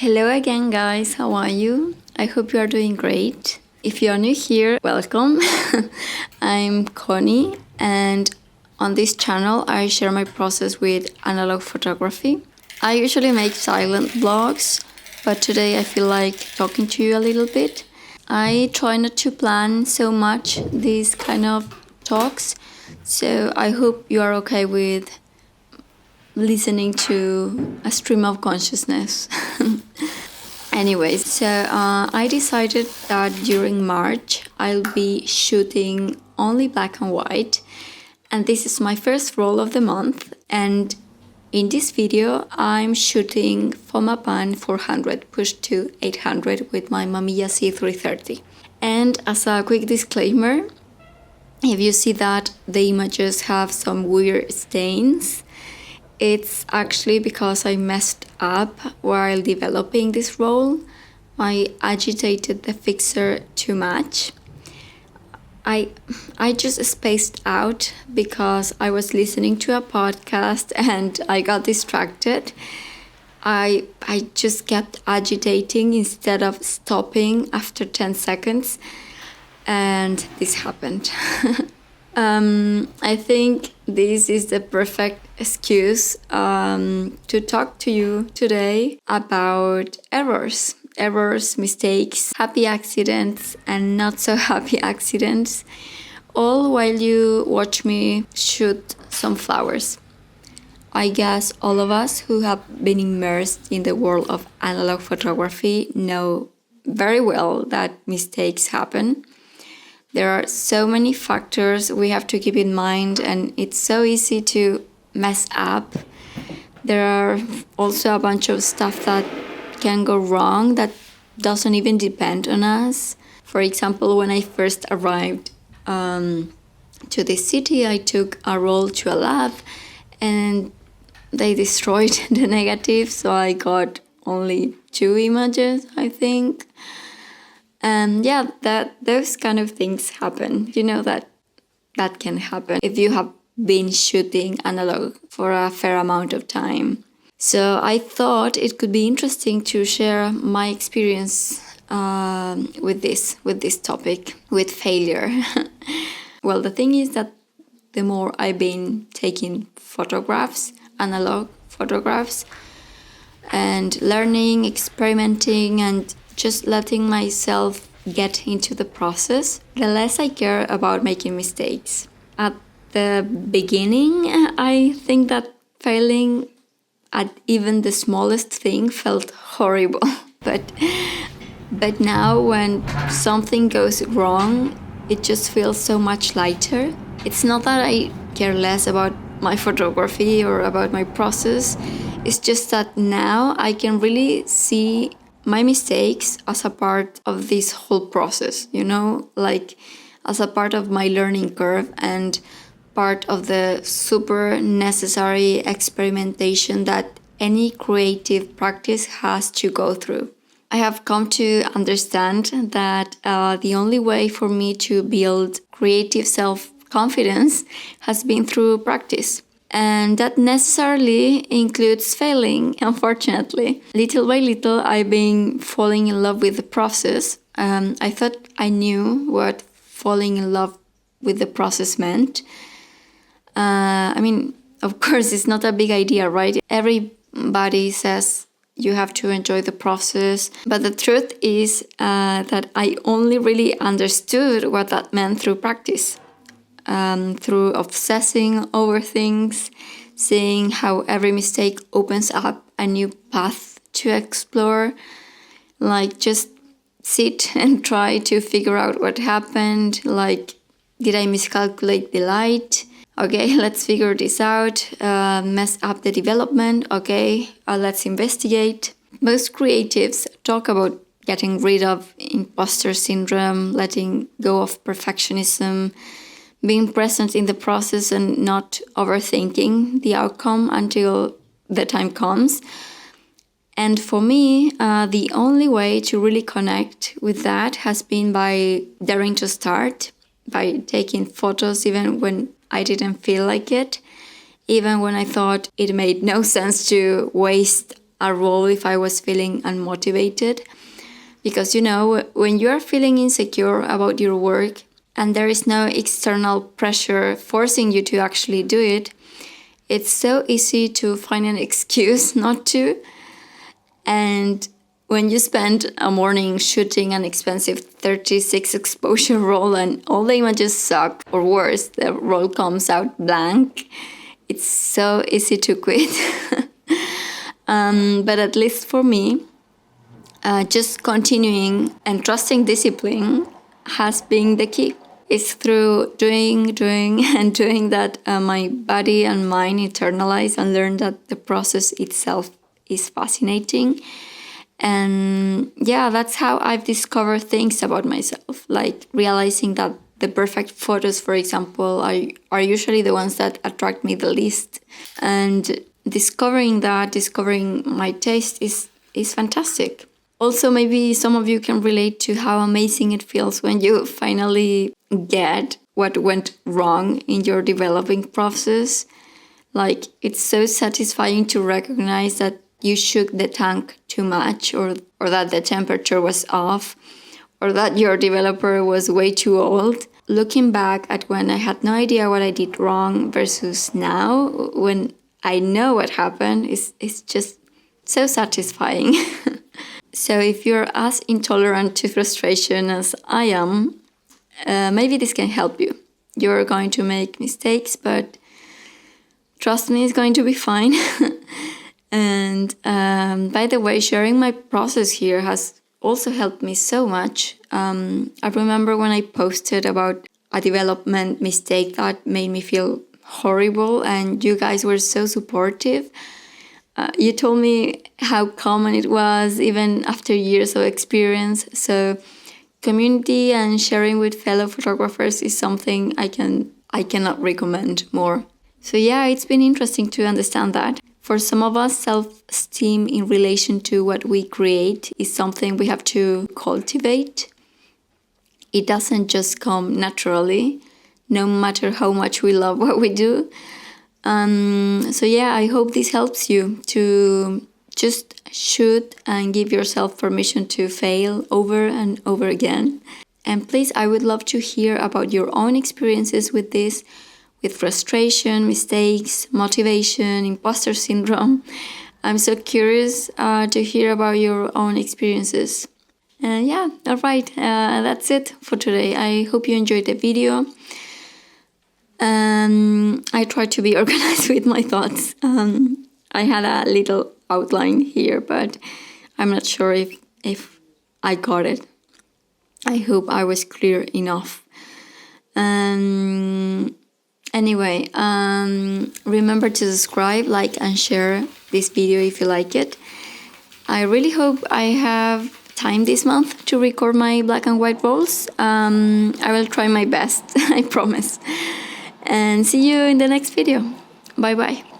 Hello again, guys. How are you? I hope you are doing great. If you are new here, welcome. I'm Connie, and on this channel, I share my process with analog photography. I usually make silent vlogs, but today I feel like talking to you a little bit. I try not to plan so much these kind of talks, so I hope you are okay with listening to a stream of consciousness. Anyways, so I decided that during March I'll be shooting only black and white, and this is my first roll of the month. And in this video I'm shooting Fomapan 400 push to 800 with my Mamiya C330. And as a quick disclaimer, if you see that the images have some weird stains, it's actually because I messed up while developing this roll. I agitated the fixer too much. I just spaced out because I was listening to a podcast and I got distracted. I just kept agitating instead of stopping after 10 seconds, and this happened. I think this is the perfect excuse to talk to you today about errors, mistakes, happy accidents, and not so happy accidents, all while you watch me shoot some flowers. I guess all of us who have been immersed in the world of analog photography know very well that mistakes happen. There are so many factors we have to keep in mind, and it's so easy to mess up. There are also a bunch of stuff that can go wrong that doesn't even depend on us. For example, when I first arrived to this city, I took a roll to a lab and they destroyed the negative, so I got only 2 images, I think. And yeah, those kind of things happen. You know that can happen if you have been shooting analog for a fair amount of time. So I thought it could be interesting to share my experience with this topic, with failure. Well, the thing is that the more I've been taking photographs, analog photographs, and learning, experimenting, and just letting myself get into the process, the less I care about making mistakes. At the beginning, I think that failing at even the smallest thing felt horrible. But now when something goes wrong, it just feels so much lighter. It's not that I care less about my photography or about my process. It's just that now I can really see my mistakes as a part of this whole process, like as a part of my learning curve and part of the super necessary experimentation that any creative practice has to go through. I have come to understand that the only way for me to build creative self-confidence has been through practice. And that necessarily includes failing, unfortunately. Little by little, I've been falling in love with the process. I thought I knew what falling in love with the process meant. Of course, it's not a big idea, right? Everybody says you have to enjoy the process. But the truth is that I only really understood what that meant through practice. Through obsessing over things, seeing how every mistake opens up a new path to explore. Like, just sit and try to figure out what happened. Like, did I miscalculate the light? Okay, let's figure this out. Mess up the development. Okay, let's investigate. Most creatives talk about getting rid of imposter syndrome, letting go of perfectionism, being present in the process and not overthinking the outcome until the time comes. And for me, the only way to really connect with that has been by daring to start, by taking photos even when I didn't feel like it, even when I thought it made no sense to waste a roll if I was feeling unmotivated. Because, you know, when you are feeling insecure about your work and there is no external pressure forcing you to actually do it, it's so easy to find an excuse not to. And when you spend a morning shooting an expensive 36 exposure roll and all the images suck, or worse, the roll comes out blank, it's so easy to quit. But at least for me, just continuing and trusting discipline has been the key. It's through doing, and doing that my body and mind internalize and learn that the process itself is fascinating. And yeah, that's how I've discovered things about myself, like realizing that the perfect photos, for example, are usually the ones that attract me the least. And discovering my taste is fantastic. Also, maybe some of you can relate to how amazing it feels when you finally get what went wrong in your developing process. Like, it's so satisfying to recognize that you shook the tank too much, or that the temperature was off, or that your developer was way too old. Looking back at when I had no idea what I did wrong versus now, when I know what happened, it's just so satisfying. So if you're as intolerant to frustration as I am, maybe this can help you. You're going to make mistakes, but trust me, it's going to be fine. And by the way, sharing my process here has also helped me so much. I remember when I posted about a development mistake that made me feel horrible, and you guys were so supportive. You told me how common it was, even after years of experience. So community and sharing with fellow photographers is something I cannot recommend more. So yeah, it's been interesting to understand that. For some of us, self-esteem in relation to what we create is something we have to cultivate. It doesn't just come naturally, no matter how much we love what we do. So yeah, I hope this helps you to just shoot and give yourself permission to fail over and over again. And please, I would love to hear about your own experiences with this, with frustration, mistakes, motivation, imposter syndrome. I'm so curious to hear about your own experiences. Yeah, all right, that's it for today. I hope you enjoyed the video. I tried to be organized with my thoughts. I had a little outline here, but I'm not sure if I got it. I hope I was clear enough. Anyway, remember to subscribe, like, and share this video if you like it. I really hope I have time this month to record my black and white rolls. I will try my best, I promise. And see you in the next video. Bye bye.